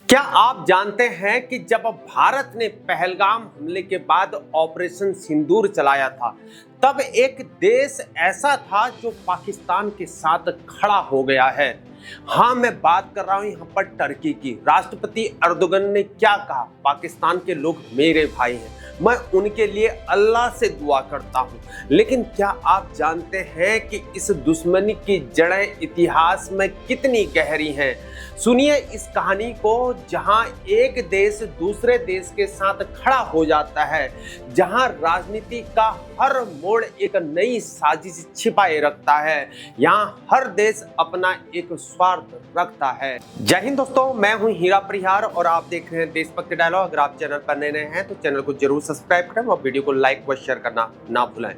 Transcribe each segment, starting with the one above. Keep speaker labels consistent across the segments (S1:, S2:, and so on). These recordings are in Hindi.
S1: क्या आप जानते हैं कि जब भारत ने पहलगाम हमले के बाद ऑपरेशन सिंदूर चलाया था, तब एक देश ऐसा था जो पाकिस्तान के साथ खड़ा हो गया है। हाँ, मैं बात कर रहा हूं यहां पर टर्की की। राष्ट्रपति अर्दोगन ने क्या कहा? पाकिस्तान के लोग मेरे भाई हैं, मैं उनके लिए अल्लाह से दुआ करता हूं। लेकिन क्या आप जानते हैं कि इस दुश्मनी की जड़ें इतिहास में कितनी गहरी हैं? सुनिए इस कहानी को, जहां एक देश दूसरे देश के साथ खड़ा हो जाता है, जहां राजनीति का हर मोड़ एक नई साजिश छिपाए रखता है, यहां हर देश अपना एक स्वार्थ रखता है। जय हिंद दोस्तों, मैं हूं हीरा परिहार और आप देख रहे हैं देशभक्ति डायलॉग। अगर आप चैनल पर नए हैं तो चैनल को जरूर सब्सक्राइब करें और वीडियो को लाइक व शेयर करना ना भूलें।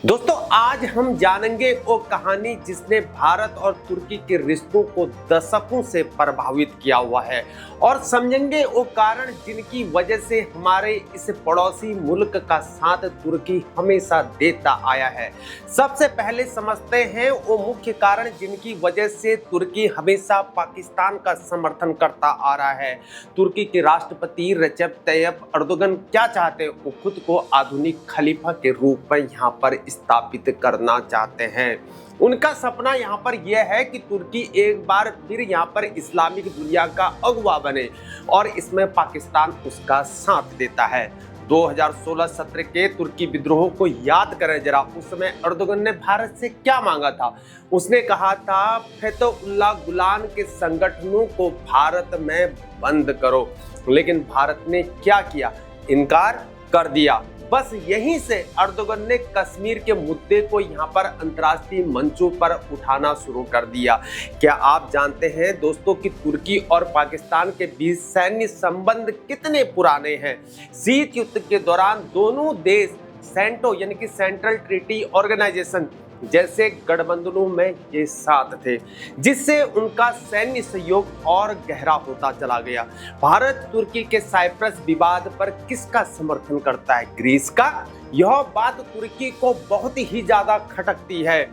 S1: दोस्तों, आज हम जानेंगे वो कहानी जिसने भारत और तुर्की के रिश्तों को दशकों से प्रभावित किया हुआ है, और समझेंगे वो कारण जिनकी वजह से हमारे इस पड़ोसी मुल्क का साथ तुर्की हमेशा देता आया है। सबसे पहले समझते हैं वो मुख्य कारण जिनकी वजह से तुर्की हमेशा पाकिस्तान का समर्थन करता आ रहा है। तुर्की के राष्ट्रपति रजब तैयब अर्दोगन क्या चाहते हैं? वो खुद को आधुनिक खलीफा के रूप में यहाँ पर स्थापित करना चाहते हैं। उनका सपना यहाँ पर यह है कि तुर्की एक बार फिर यहाँ पर इस्लामिक दुनिया का अगुवा बने, और इसमें पाकिस्तान उसका साथ देता है। 2016 सत्र के तुर्की विद्रोह को याद करें जरा। उस समय अर्दोगन ने भारत से क्या मांगा था? उसने कहा था फतहुल्लाह गुलान के संगठनों को भारत में बंद करो। लेकिन भारत ने क्या किया? इनकार कर दिया। बस यहीं से अर्दोगन ने कश्मीर के मुद्दे को यहाँ पर अंतर्राष्ट्रीय मंचों पर उठाना शुरू कर दिया। क्या आप जानते हैं दोस्तों कि तुर्की और पाकिस्तान के बीच सैन्य संबंध कितने पुराने हैं? शीत युद्ध के दौरान दोनों देश सेंटो यानी कि सेंट्रल ट्रीटी ऑर्गेनाइजेशन जैसे गठबंधनों में ये साथ थे, जिससे उनका सैन्य सहयोग और गहरा होता चला गया। भारत तुर्की के साइप्रस विवाद पर किसका समर्थन करता है? ग्रीस का। यह बात तुर्की को बहुत ही ज्यादा खटकती है।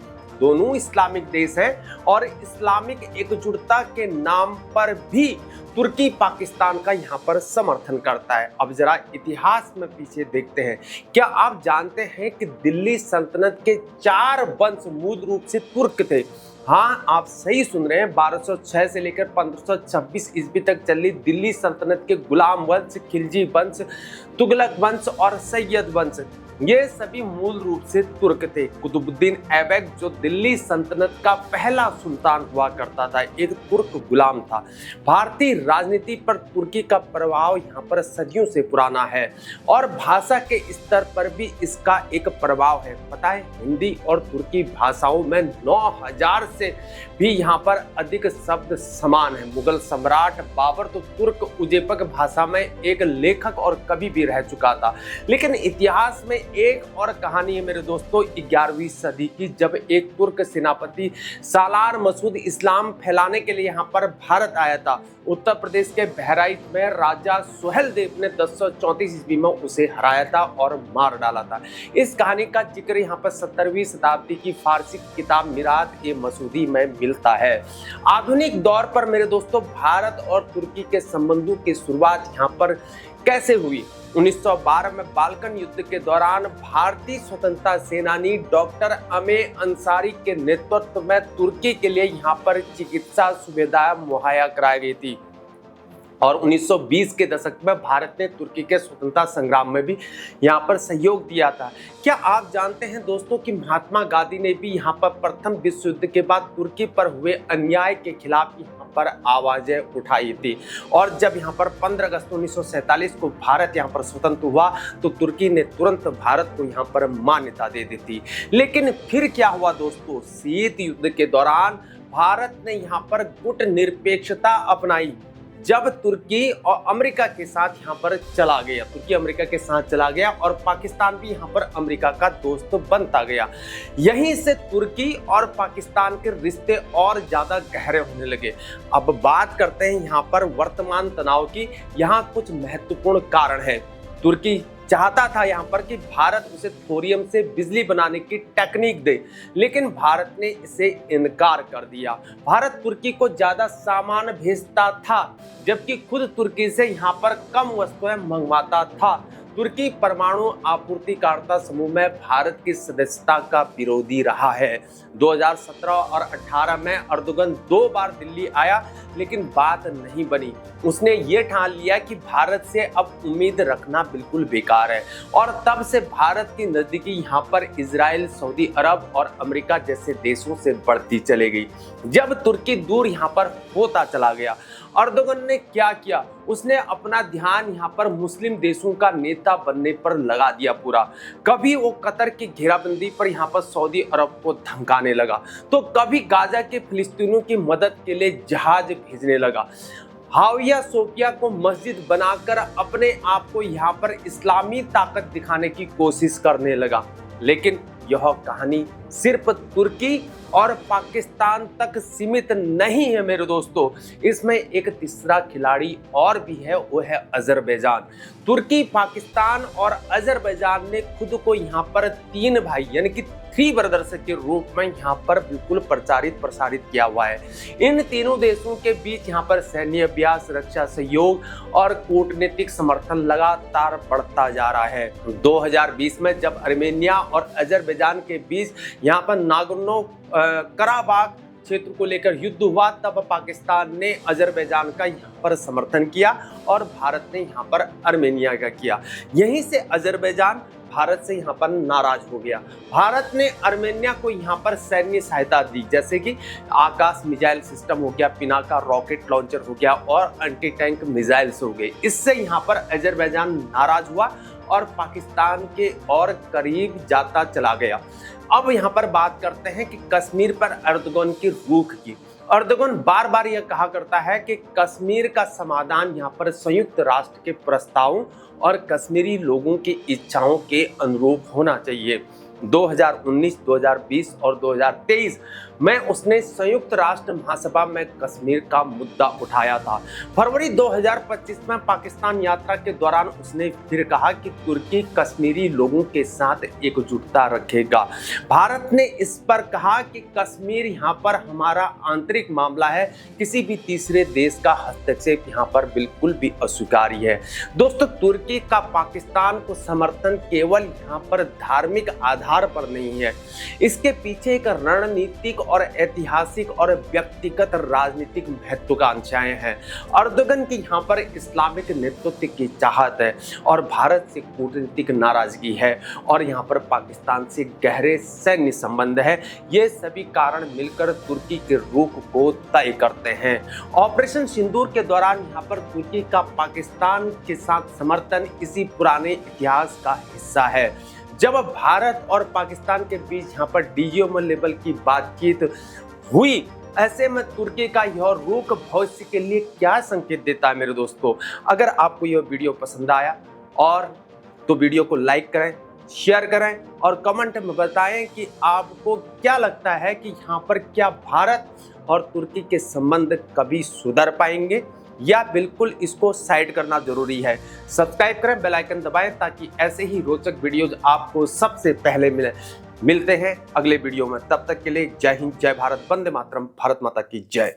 S1: दोनों इस्लामिक देश हैं और इस्लामिक एकजुटता के नाम पर भी तुर्की पाकिस्तान का यहाँ पर समर्थन करता है। अब जरा इतिहास में पीछे देखते हैं। क्या आप जानते हैं कि दिल्ली सल्तनत के 4 वंश मूल रूप से तुर्क थे? हाँ, आप सही सुन रहे हैं। 1206 से लेकर 1526 ईस्वी तक चली दिल्ली सल्तनत के गुलाम वंश, खिलजी वंश, तुगलक वंश और सैयद वंश, ये सभी मूल रूप से तुर्क थे। कुतुबुद्दीन ऐबक जो दिल्ली सल्तनत का पहला सुल्तान हुआ करता था, एक तुर्क गुलाम था। भारतीय राजनीति पर तुर्की का प्रभाव यहाँ पर सदियों से पुराना है, और भाषा के स्तर पर भी इसका एक प्रभाव है। पता है, हिंदी और तुर्की भाषाओं में 9000 से भी यहाँ पर अधिक शब्द समान है। मुगल सम्राट बाबर तो तुर्क उज़्बेक भाषा में एक लेखक और कवि भी रह चुका था। लेकिन इतिहास में एक और कहानी है मेरे दोस्तों, 11वीं सदी की, जब एक तुर्क सेनापति सालार मसूद इस्लाम फैलाने के लिए यहाँ पर भारत आया था। उत्तर प्रदेश के बहराइच में राजा सोहेल देव ने 1034 ईस्वी में उसे हराया था और मार डाला था। इस कहानी का जिक्र यहाँ पर 17वीं शताब्दी की फारसी किताब मिरात-ए-मसूदी में मिलता है। आधुनिक दौर पर मेरे दोस्तों भारत और तुर्की के संबंधों की शुरुआत यहाँ पर कैसे हुई? 1912 में बाल्कन युद्ध के दौरान भारतीय स्वतंत्रता सेनानी डॉक्टर अमे अंसारी के नेतृत्व में तुर्की के लिए यहाँ पर चिकित्सा सुविधाएं मुहैया कराई गई थी, और 1920 के दशक में भारत ने तुर्की के स्वतंत्रता संग्राम में भी यहाँ पर सहयोग दिया था। क्या आप जानते हैं दोस्तों कि महात्मा गांधी ने भी यहाँ पर प्रथम विश्व युद्ध के बाद तुर्की पर हुए अन्याय के खिलाफ यहाँ पर आवाजें उठाई थी, और जब यहाँ पर 15 अगस्त 1947 को भारत यहाँ पर स्वतंत्र हुआ तो तुर्की ने तुरंत भारत को यहाँ पर मान्यता दे दी थी। लेकिन फिर क्या हुआ दोस्तों? शीत युद्ध के दौरान भारत ने यहाँ पर गुटनिरपेक्षता अपनाई। जब तुर्की और अमेरिका के साथ यहाँ पर चला गया, तुर्की अमेरिका के साथ चला गया, और पाकिस्तान भी यहाँ पर अमेरिका का दोस्त बनता गया। यहीं से तुर्की और पाकिस्तान के रिश्ते और ज़्यादा गहरे होने लगे। अब बात करते हैं यहाँ पर वर्तमान तनाव की। यहाँ कुछ महत्वपूर्ण कारण हैं। तुर्की चाहता था यहाँ पर कि भारत उसे थोरियम से बिजली बनाने की टेक्निक दे, लेकिन भारत ने इसे इनकार कर दिया। भारत तुर्की को ज्यादा सामान भेजता था, जबकि खुद तुर्की से यहाँ पर कम वस्तुएं मंगवाता था। तुर्की परमाणु आपूर्तिकर्ता समूह में भारत की सदस्यता का विरोधी रहा है। 2017 और 18 में अर्दोगन 2 बार दिल्ली आया, लेकिन बात नहीं बनी। उसने ये ठान लिया कि भारत से अब उम्मीद रखना बिल्कुल बेकार है, और तब से भारत की नजदीकी यहाँ पर इजराइल, सऊदी अरब और अमेरिका जैसे देशों से बढ़ती चली गई। जब तुर्की दूर यहाँ पर होता चला गया, अर्दोगन ने क्या किया, उसने अपना ध्यान यहाँ पर मुस्लिम देशों का नेता बनने पर लगा दिया पूरा। कभी वो कतर की घेराबंदी पर यहाँ पर सऊदी अरब को धमकाने लगा, तो कभी गाजा के फिलिस्तीनियों की मदद के लिए जहाज भेजने लगा। हाविया सोफिया को मस्जिद बनाकर अपने आप को यहाँ पर इस्लामी ताकत दिखाने की कोशिश करने लगा। लेकिन यह कहानी सिर्फ तुर्की और पाकिस्तान तक सीमित नहीं है मेरे दोस्तों, इसमें एक तीसरा खिलाड़ी और भी है, वो है अजरबैजान। तुर्की, पाकिस्तान और अजरबैजान ने खुद को यहाँ पर 3 भाई यानी कि 3 ब्रदर्स के रूप में यहाँ पर बिल्कुल प्रसारित किया हुआ है। इन तीनों देशों के बीच यहाँ पर सैन्य अभ्यास, रक्षा सहयोग और कूटनीतिक समर्थन लगातार बढ़ता जा रहा है। 2020 में जब अर्मेनिया और अजरबैजान के बीच यहाँ पर नागोर्नो कराबाख क्षेत्र को लेकर युद्ध हुआ, तब पाकिस्तान ने अजरबैजान का यहाँ पर समर्थन किया और भारत ने यहाँ पर अर्मेनिया का किया। यहीं से अजरबैजान भारत से यहाँ पर नाराज हो गया। भारत ने अर्मेनिया को यहाँ पर सैन्य सहायता दी, जैसे कि आकाश मिसाइल सिस्टम हो गया, पिनाका रॉकेट लॉन्चर हो गया और एंटी टैंक मिसाइल्स हो गए। इससे यहाँ पर अजरबैजान नाराज हुआ और पाकिस्तान के और करीब जाता चला गया। अब यहाँ पर बात करते हैं कि कश्मीर पर अर्दोगन की रुख की। अर्दोगन बार बार यह कहा करता है कि कश्मीर का समाधान यहाँ पर संयुक्त राष्ट्र के प्रस्तावों और कश्मीरी लोगों की इच्छाओं के अनुरूप होना चाहिए। 2019, 2020 और 2023 में उसने संयुक्त राष्ट्र महासभा में कश्मीर का मुद्दा उठाया था। फरवरी 2025 में पाकिस्तान यात्रा के दौरान उसने फिर कहा कि तुर्की कश्मीरी लोगों के साथ एकजुटता रखेगा। भारत ने इस पर कहा कि कश्मीर यहाँ पर हमारा आंतरिक मामला है, किसी भी तीसरे देश का हस्तक्षेप यहाँ पर बिल्कुल भी अस्वीकार्य है। दोस्तों, तुर्की का पाकिस्तान को समर्थन केवल यहाँ पर धार्मिक आधार पर नहीं है, इसके पीछे एक रणनीतिक और ऐतिहासिक और व्यक्तिगत राजनीतिक महत्वाकांक्षाएं हैं। अर्दोगन की यहाँ पर इस्लामिक नेतृत्व की चाहत है और भारत से कूटनीतिक नाराजगी है और यहाँ पर पाकिस्तान से गहरे सैन्य संबंध है। ये सभी कारण मिलकर तुर्की के रुख को तय करते हैं। ऑपरेशन सिंदूर के दौरान यहाँ पर तुर्की का पाकिस्तान के साथ समर्थन इसी पुराने इतिहास का हिस्सा है। जब भारत और पाकिस्तान के बीच यहाँ पर डीजीओम लेवल की बातचीत हुई, ऐसे में तुर्की का यह रुख भविष्य के लिए क्या संकेत देता है मेरे दोस्तों। अगर आपको यह वीडियो पसंद आया और तो वीडियो को लाइक करें, शेयर करें और कमेंट में बताएं कि आपको क्या लगता है कि यहाँ पर क्या भारत और तुर्की के संबंध कभी सुधर पाएंगे या बिल्कुल इसको साइड करना जरूरी है। सब्सक्राइब करें, बेल आइकन दबाएं ताकि ऐसे ही रोचक वीडियोज आपको सबसे पहले मिलते हैं अगले वीडियो में। तब तक के लिए जय हिंद, जय भारत, वंदे मातरम, भारत माता की जय।